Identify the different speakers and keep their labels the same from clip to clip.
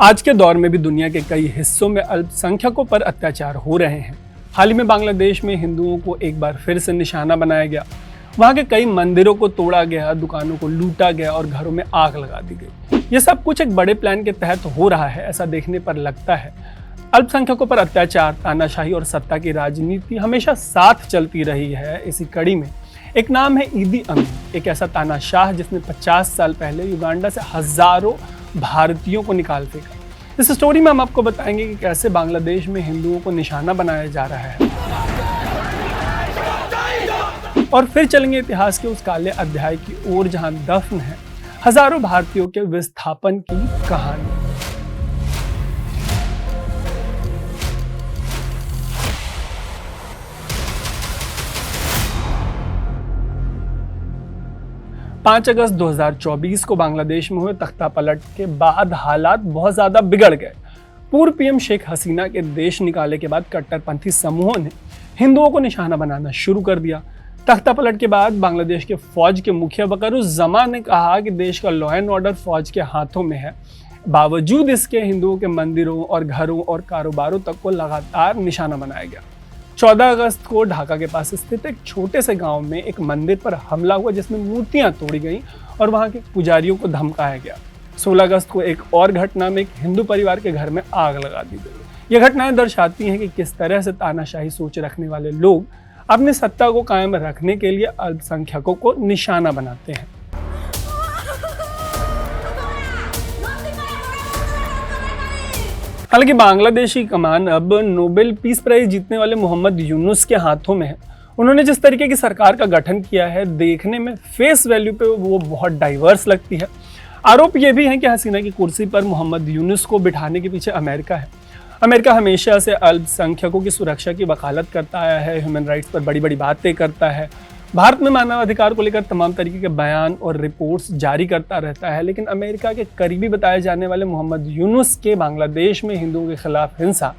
Speaker 1: आज के दौर में भी दुनिया के कई हिस्सों में अल्पसंख्यकों पर अत्याचार हो रहे हैं। हाल ही में बांग्लादेश में हिंदुओं को एक बार फिर से निशाना बनाया गया। वहां के कई मंदिरों को तोड़ा गया, दुकानों को लूटा गया और घरों में आग लगा दी गई। ये सब कुछ एक बड़े प्लान के तहत हो रहा है, ऐसा देखने पर लगता है। अल्पसंख्यकों पर अत्याचार, तानाशाही और सत्ता की राजनीति हमेशा साथ चलती रही है। इसी कड़ी में एक नाम है ईदी अमीन, एक ऐसा तानाशाह जिसने 50 साल पहले युगांडा से हजारों भारतीयों को निकाल फेंका। इस स्टोरी में हम आपको बताएंगे कि कैसे बांग्लादेश में हिंदुओं को निशाना बनाया जा रहा है, और फिर चलेंगे इतिहास के उस काले अध्याय की ओर जहां दफन है हजारों भारतीयों के विस्थापन की कहानी। पाँच अगस्त 2024 को बांग्लादेश में हुए तख्तापलट के बाद हालात बहुत ज्यादा बिगड़ गए। पूर्व पीएम शेख हसीना के देश निकाले के बाद कट्टरपंथी समूहों ने हिंदुओं को निशाना बनाना शुरू कर दिया। तख्तापलट के बाद बांग्लादेश के फौज के मुखिया वकारुज्जमान ने कहा कि देश का लॉ एंड ऑर्डर फौज के हाथों में है। बावजूद इसके हिंदुओं के मंदिरों और घरों और कारोबारों तक को लगातार निशाना बनाया गया। 14 अगस्त को ढाका के पास स्थित एक छोटे से गांव में एक मंदिर पर हमला हुआ जिसमें मूर्तियां तोड़ी गईं और वहां के पुजारियों को धमकाया गया। 16 अगस्त को एक और घटना में एक हिंदू परिवार के घर में आग लगा दी गई। ये घटनाएं दर्शाती हैं कि किस तरह से तानाशाही सोच रखने वाले लोग अपनी सत्ता को कायम रखने के लिए अल्पसंख्यकों को निशाना बनाते हैं। हालांकि बांग्लादेशी कमान अब नोबेल पीस प्राइज जीतने वाले मोहम्मद यूनुस के हाथों में है। उन्होंने जिस तरीके की सरकार का गठन किया है, देखने में फेस वैल्यू पे वो बहुत डाइवर्स लगती है। आरोप ये भी है कि हसीना की कुर्सी पर मोहम्मद यूनुस को बिठाने के पीछे अमेरिका है। अमेरिका हमेशा से अल्पसंख्यकों की सुरक्षा की वकालत करता आया है, ह्यूमन राइट्स पर बड़ी बड़ी बातें करता है, भारत में मानवाधिकार को लेकर तमाम तरीके के बयान और रिपोर्ट्स जारी करता रहता है। लेकिन अमेरिका के करीबी बताए जाने वाले मोहम्मद यूनुस के बांग्लादेश में हिंदुओं के खिलाफ हिंसा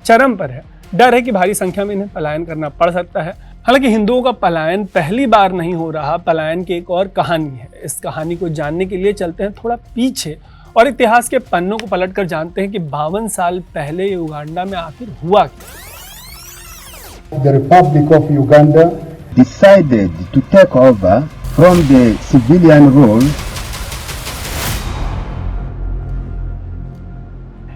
Speaker 1: चरम पर है। डर है कि भारी संख्या में इन्हें पलायन करना पड़ सकता है। हालांकि हिंदुओं का पलायन पहली बार नहीं हो रहा। पलायन की एक और कहानी है। इस कहानी को जानने के लिए चलते हैं थोड़ा पीछे और इतिहास के पन्नों को पलटकर जानते हैं कि 52 साल पहले युगांडा में आखिर हुआ क्या।
Speaker 2: The Republic of Uganda
Speaker 3: decided to take over from the civilian rule.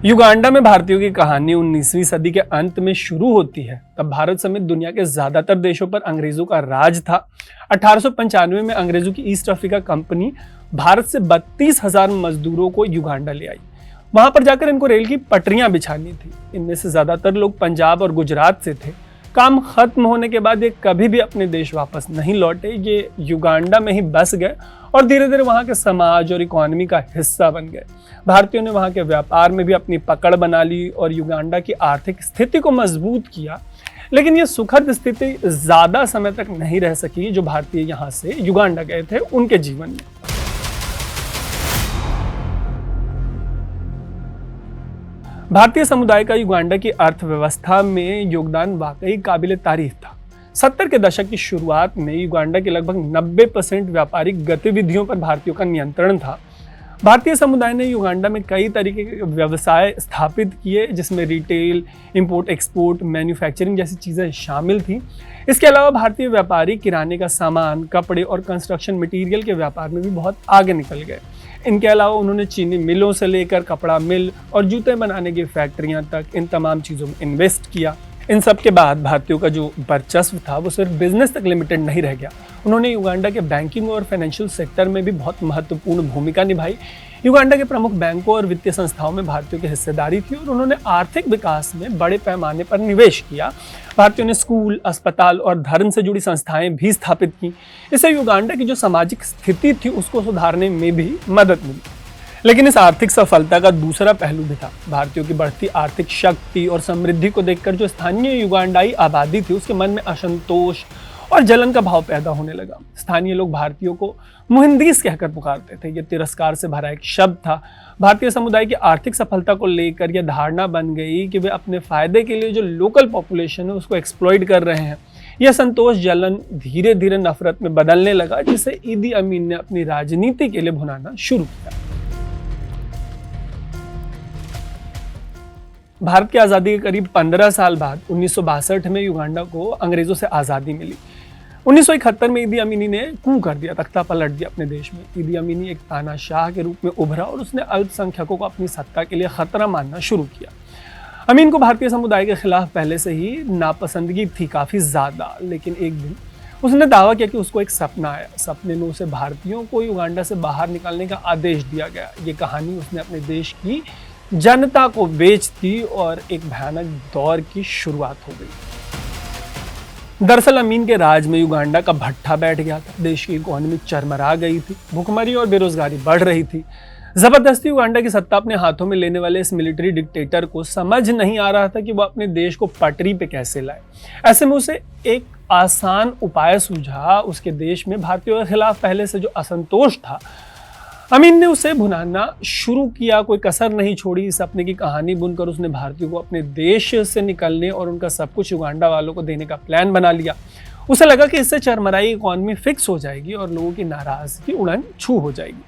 Speaker 1: Uganda में भारतीयों की कहानी 19वीं सदी के अंत में शुरू होती है। तब भारत समेत दुनिया के ज्यादातर देशों पर अंग्रेजों का राज था। 1895 में अंग्रेजों की ईस्ट अफ्रीका कंपनी भारत से 32,000 मजदूरों को युगांडा ले आई। वहां पर जाकर इनको रेल की पटरियां बिछानी थी। इनमें से ज्यादातर लोग पंजाब और गुजरात से थे। काम खत्म होने के बाद ये कभी भी अपने देश वापस नहीं लौटे। ये युगांडा में ही बस गए और धीरे धीरे वहां के समाज और इकोनॉमी का हिस्सा बन गए। भारतीयों ने वहां के व्यापार में भी अपनी पकड़ बना ली और युगांडा की आर्थिक स्थिति को मजबूत किया। लेकिन ये सुखद स्थिति ज्यादा समय तक नहीं रह सकी जो भारतीय यहाँ से युगांडा गए थे उनके जीवन में। भारतीय समुदाय का युगांडा की अर्थव्यवस्था में योगदान वाकई काबिले तारीफ था। 70 के दशक की शुरुआत में युगांडा के लगभग 90% व्यापारिक गतिविधियों पर भारतीयों का नियंत्रण था। भारतीय समुदाय ने युगांडा में कई तरीके के व्यवसाय स्थापित किए, जिसमें रिटेल, इंपोर्ट एक्सपोर्ट, मैन्युफैक्चरिंग जैसी चीज़ें शामिल थी। इसके अलावा भारतीय व्यापारी किराने का सामान, कपड़े और कंस्ट्रक्शन मटेरियल के व्यापार में भी बहुत आगे निकल गए। इनके अलावा उन्होंने चीनी मिलों से लेकर कपड़ा मिल और जूते बनाने की फैक्ट्रियां तक इन तमाम चीज़ों में इन्वेस्ट किया। इन सब के बाद भारतीयों का जो वर्चस्व था वो सिर्फ बिजनेस तक लिमिटेड नहीं रह गया। उन्होंने युगांडा के बैंकिंग और फाइनेंशियल सेक्टर में भी बहुत महत्वपूर्ण भूमिका निभाई। युगांडा के प्रमुख बैंकों और वित्तीय संस्थाओं में भारतीयों की हिस्सेदारी थी और उन्होंने आर्थिक विकास में बड़े पैमाने पर निवेश किया। भारतीयों ने स्कूल, अस्पताल और धर्म से जुड़ी संस्थाएं भी स्थापित की। इससे युगांडा की जो सामाजिक स्थिति थी उसको सुधारने में भी मदद मिली। लेकिन इस आर्थिक सफलता का दूसरा पहलू भी था। भारतीयों की बढ़ती आर्थिक शक्ति और समृद्धि को देखकर जो स्थानीय युगांडाई आबादी थी उसके मन में असंतोष और जलन का भाव पैदा होने लगा। स्थानीय लोग भारतीयों को मुहिंदीस कहकर पुकारते थे। ये तिरस्कार से भरा एक शब्द था। भारतीय समुदाय की आर्थिक सफलता को लेकर यह धारणा बन गई कि वे अपने फायदे के लिए जो लोकल पॉपुलेशन है उसको एक्सप्लॉइट कर रहे हैं। यह संतोष जलन धीरे धीरे नफरत में बदलने लगा, जिसे ईदी अमीन ने अपनी राजनीति के लिए भुनाना शुरू किया। भारत की आज़ादी के करीब 15 साल बाद 1962 में युगांडा को अंग्रेज़ों से आज़ादी मिली। 1971 में ईदी अमीनी ने कू कर दिया, तख्ता पलट दिया अपने देश में। ईदी अमीनी एक तानाशाह के रूप में उभरा और उसने अल्पसंख्यकों को अपनी सत्ता के लिए खतरा मानना शुरू किया। अमीन को भारतीय समुदाय के खिलाफ पहले से ही नापसंदगी थी काफ़ी ज़्यादा, लेकिन एक दिन उसने दावा किया कि उसको एक सपना आया। सपने में उसे भारतीयों को युगांडा से बाहर निकालने का आदेश दिया गया। ये कहानी उसने अपने देश की जनता को बेच दी और एक भयानक दौर की शुरुआत हो गई। दरअसल अमीन के राज में युगांडा का भट्ठा बैठ गया था। देश की इकोनॉमी चरमरा गई थी, भुखमरी और बेरोजगारी बढ़ रही थी। जबरदस्ती युगांडा की सत्ता अपने हाथों में लेने वाले इस मिलिट्री डिक्टेटर को समझ नहीं आ रहा था कि वो अपने देश को पटरी पे कैसे लाए। ऐसे में उसे एक आसान उपाय सूझा। उसके देश में भारतीयों के खिलाफ पहले से जो असंतोष था, अमीन ने उसे भुनाना शुरू किया। कोई कसर नहीं छोड़ी। इस सपने की कहानी बुनकर उसने भारतीयों को अपने देश से निकलने और उनका सब कुछ युगांडा वालों को देने का प्लान बना लिया। उसे लगा कि इससे चरमराई इकॉनमी फिक्स हो जाएगी और लोगों की नाराजगी उड़न छू हो जाएगी।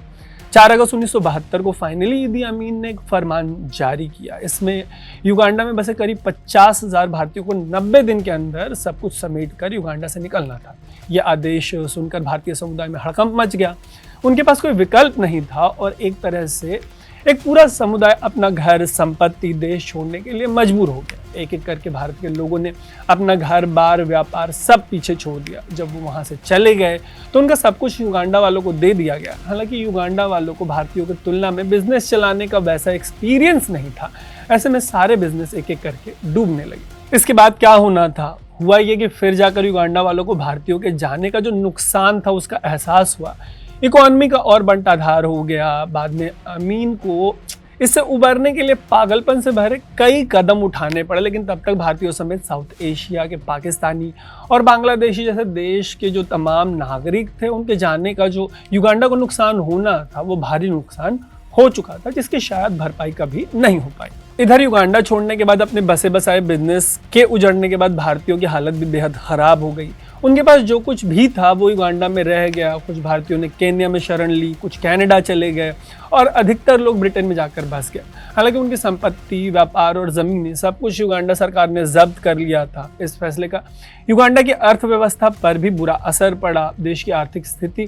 Speaker 1: 4 अगस्त 1972 को फाइनली ईदी अमीन ने एक फरमान जारी किया। इसमें युगांडा में बसे करीब 50,000 भारतीयों को 90 दिन के अंदर सब कुछ समेट कर युगांडा से निकलना था। यह आदेश सुनकर भारतीय समुदाय में हड़कंप मच गया। उनके पास कोई विकल्प नहीं था और एक तरह से एक पूरा समुदाय अपना घर, संपत्ति, देश छोड़ने के लिए मजबूर हो गया। एक एक करके भारत के लोगों ने अपना घर बार, व्यापार सब पीछे छोड़ दिया। जब वो वहाँ से चले गए तो उनका सब कुछ युगांडा वालों को दे दिया गया। हालांकि युगांडा वालों को भारतीयों की तुलना में बिजनेस चलाने का वैसा एक्सपीरियंस नहीं था। ऐसे में सारे बिजनेस एक एक करके डूबने लगे। इसके बाद क्या होना था? हुआ ये कि फिर जाकर युगांडा वालों को भारतीयों के जाने का जो नुकसान था उसका एहसास हुआ। इकोनॉमी का और बंटाधार हो गया। बाद में अमीन को इससे उबरने के लिए पागलपन से भरे कई कदम उठाने पड़े, लेकिन तब तक भारतीयों समेत साउथ एशिया के पाकिस्तानी और बांग्लादेशी जैसे देश के जो तमाम नागरिक थे, उनके जाने का जो युगांडा को नुकसान होना था वो भारी नुकसान हो चुका था, जिसकी शायद भरपाई कभी नहीं हो पाई। इधर युगांडा छोड़ने के बाद अपने बसे बसाए बिजनेस के उजड़ने के बाद भारतीयों की हालत भी बेहद खराब हो गई। उनके पास जो कुछ भी था वो युगांडा में रह गया। कुछ भारतीयों ने केन्या में शरण ली, कुछ कनाडा चले गए और अधिकतर लोग ब्रिटेन में जाकर बस गए। हालांकि उनकी संपत्ति, व्यापार और ज़मीनें सब कुछ युगांडा सरकार ने जब्त कर लिया था। इस फैसले का युगांडा की अर्थव्यवस्था पर भी बुरा असर पड़ा। देश की आर्थिक स्थिति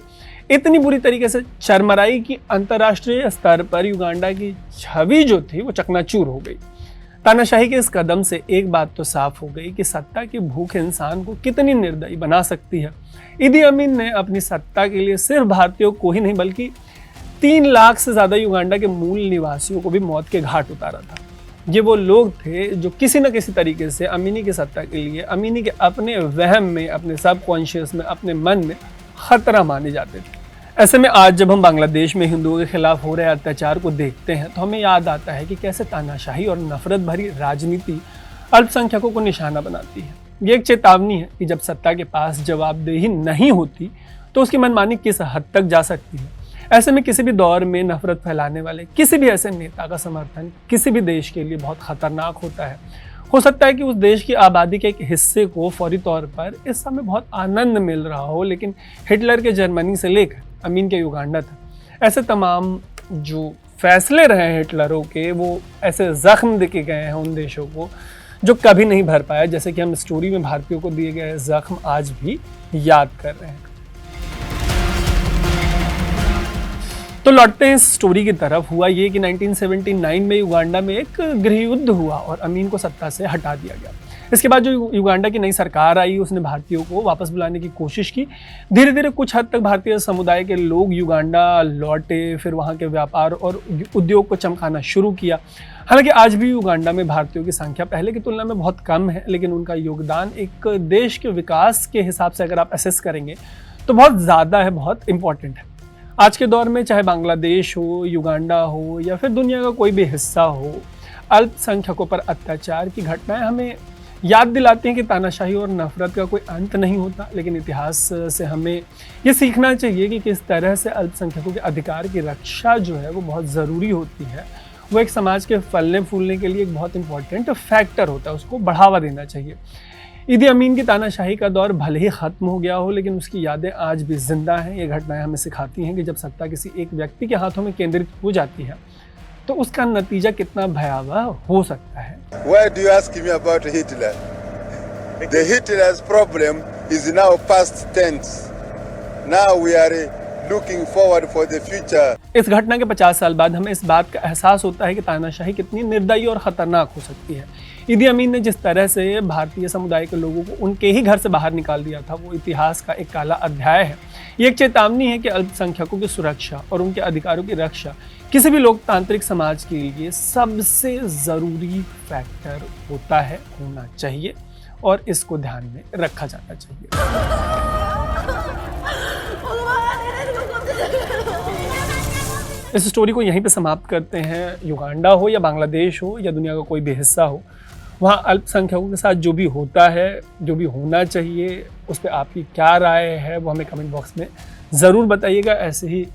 Speaker 1: इतनी बुरी तरीके से चरमराई कि अंतर्राष्ट्रीय स्तर पर युगांडा की छवि जो थी वो चकनाचूर हो गई। तानाशाही के इस कदम से एक बात तो साफ हो गई कि सत्ता की भूख इंसान को कितनी निर्दयी बना सकती है। ईदी अमीन ने अपनी सत्ता के लिए सिर्फ भारतीयों को ही नहीं बल्कि 3 लाख से ज़्यादा युगांडा के मूल निवासियों को भी मौत के घाट उतारा था। ये वो लोग थे जो किसी न किसी तरीके से अमीनी की सत्ता के लिए, अमीनी के अपने वहम में, अपने सबकॉन्शियस में, अपने मन में खतरा माने जाते थे। ऐसे में आज जब हम बांग्लादेश में हिंदुओं के खिलाफ हो रहे अत्याचार को देखते हैं तो हमें याद आता है कि कैसे तानाशाही और नफरत भरी राजनीति अल्पसंख्यकों को निशाना बनाती है। ये एक चेतावनी है कि जब सत्ता के पास जवाबदेही नहीं होती तो उसकी मनमानी किस हद तक जा सकती है। ऐसे में किसी भी दौर में नफरत फैलाने वाले किसी भी ऐसे नेता का समर्थन किसी भी देश के लिए बहुत खतरनाक होता है। हो सकता है कि उस देश की आबादी के एक हिस्से को फौरी तौर पर इस समय बहुत आनंद मिल रहा हो, लेकिन हिटलर के जर्मनी से लेकर अमीन के युगांडा तक ऐसे तमाम जो फैसले रहे हैं हिटलरों के, वो ऐसे जख्म देके गए हैं उन देशों को जो कभी नहीं भर पाया। जैसे कि हम स्टोरी में भारतीयों को दिए गए जख्म आज भी याद कर रहे हैं। तो लौटते हैं इस स्टोरी की तरफ। हुआ ये कि 1979 में युगांडा में एक गृह युद्ध हुआ और अमीन को सत्ता से हटा दिया गया। इसके बाद जो युगांडा की नई सरकार आई उसने भारतीयों को वापस बुलाने की कोशिश की। धीरे धीरे कुछ हद तक भारतीय समुदाय के लोग युगांडा लौटे, फिर वहाँ के व्यापार और उद्योग को चमकाना शुरू किया। हालांकि आज भी युगांडा में भारतीयों की संख्या पहले की तुलना में बहुत कम है, लेकिन उनका योगदान एक देश के विकास के हिसाब से अगर आप असेस करेंगे तो बहुत ज़्यादा है, बहुत इंपॉर्टेंट है। आज के दौर में चाहे बांग्लादेश हो, युगांडा हो या फिर दुनिया का कोई भी हिस्सा हो, अल्पसंख्यकों पर अत्याचार की घटनाएं हमें याद दिलाते हैं कि तानाशाही और नफरत का कोई अंत नहीं होता। लेकिन इतिहास से हमें ये सीखना चाहिए कि किस तरह से अल्पसंख्यकों के अधिकार की रक्षा जो है वो बहुत ज़रूरी होती है। वो एक समाज के फलने फूलने के लिए एक बहुत इंपॉर्टेंट फैक्टर होता है, उसको बढ़ावा देना चाहिए। ईदी अमीन की तानाशाही का दौर भले ही ख़त्म हो गया हो, लेकिन उसकी यादें आज भी जिंदा हैं। ये घटनाएं हमें सिखाती हैं कि जब सत्ता किसी एक व्यक्ति के हाथों में केंद्रित हो जाती है तो उसका नतीजा कितना भयावह हो सकता है।
Speaker 4: Why do you ask me about Hitler? The Hitler's problem is now past tense. Now we are looking forward for the future.
Speaker 1: इस घटना के 50 साल बाद हमें इस बात का एहसास होता है कि तानाशाही कितनी निर्दयी और खतरनाक हो सकती है। ईदी अमीन ने जिस तरह से भारतीय समुदाय के लोगों को उनके ही घर से बाहर निकाल दिया था, वो इतिहास का एक काला अध्याय है। ये एक चेतावनी है कि अल्पसंख्यकों की सुरक्षा और उनके अधिकारों की रक्षा किसी भी लोकतांत्रिक समाज के लिए सबसे ज़रूरी फैक्टर होना चाहिए और इसको ध्यान में रखा जाना चाहिए। इस स्टोरी को यहीं पे समाप्त करते हैं। युगांडा हो या बांग्लादेश हो या दुनिया का कोई भी हिस्सा हो, वहाँ अल्पसंख्यकों के साथ जो भी होता है, जो भी होना चाहिए, उस पर आपकी क्या राय है वो हमें कमेंट बॉक्स में ज़रूर बताइएगा। ऐसे ही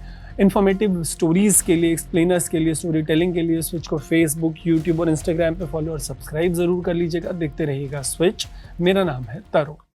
Speaker 1: इन्फॉर्मेटिव स्टोरीज़ के लिए, एक्सप्लेनर्स के लिए, स्टोरी टेलिंग के लिए स्विच को फेसबुक, यूट्यूब और इंस्टाग्राम पे फॉलो और सब्सक्राइब ज़रूर कर लीजिएगा। देखते रहिएगा स्विच। मेरा नाम है तरुण।